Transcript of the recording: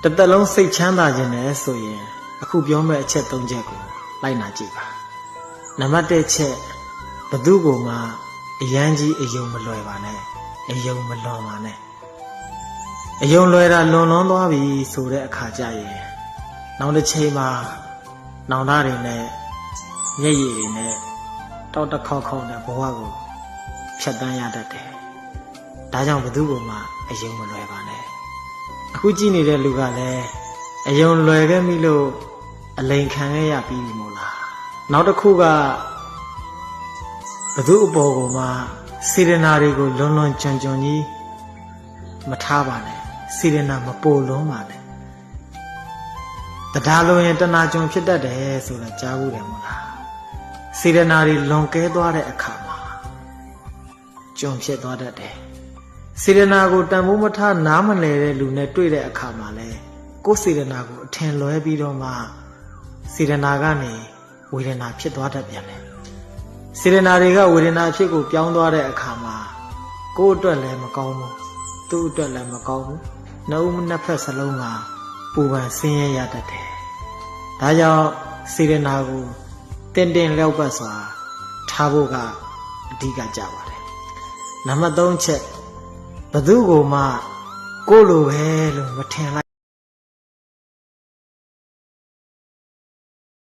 တသက်လုံးစိတ်ချမ်းသာခြင်းနဲ့ဆိုရင်အခုပြောမယ့်အချက်၃ချက်ကိုလိုက်နာကြည့်ပါနံပါတ်၁ချက်ဘသူကိုမှအရန်ကြီးအယုံမလွယ်ပါနဲ့အယုံမလွန်ပါနဲ့အယုံလွယ်တာလွန်လွန်းသွားပြီဆိုတဲ့အခါကျရင်နောက်တစ်ချိန်မှာနောင်တတွေနဲ့မျက်ရည်တွေနဲ့တောက်တခေါက်ခေါက်တဲ့ဘဝကိုဖြတ်တန်းရတတ်တယ်ဒါကြောင့်ဘသူကိုမှအယုံမလွယ်ပါနဲ့အခုကြည့်နေတဲ့လူကလည်းအယုံလွယ်ခဲ့ပြီလို့အလိန်ခံခဲ့ရပြီးပြီမို့လားနောက်တစ်ခုကဘသူအပေါ်ကိုမှစေရနာတွေကိုလွန်လွန်ကျွံကျွံကြီးမထားပါနဲ့စေရနာမပိုလွန်းပါနဲ့တရားလိုရင်တဏှာကြုံဖြစ်တတ်တယ်ဆိုတာကြားဘူးတယ်မို့လားစေရနာတွေလွန်ကဲသွားတဲ့အခါမှာကြုံဖြစ်သွားတတ်တယ်စေရနာကိုတန်ဖိုးမထားနားမလည်တဲ့လူနဲ့တွေ့တဲ့အခါမှာလဲကိုယ်စေရနာကိုအထင်လွဲပြီးတော့မှစေရနာကနေဝေဒနာဖြစ်သွားတတ်ပြန်တယ်စေရနာတွေကဝေဒနာအဖြစ်ကိုပြောင်းသွားတဲ့အခါမှာကိုယ့်အတွက်လည်းမကောင်းဘူးသူ့အတွက်လည်းမကောင်းဘူးနှုတ်နှစ်ဖက်စလုံးကပူပန်ဆင်းရဲရတတ်တယ်ဒါကြောင့်စေရနာကိုတင်တင်လျောက်ပတ်စွာထားဖို့ကအဓိကကြပါတယ်နံပါတ်3ချက်ဘသူကိုမှကိုလိုပဲလို့မထင်လိုက်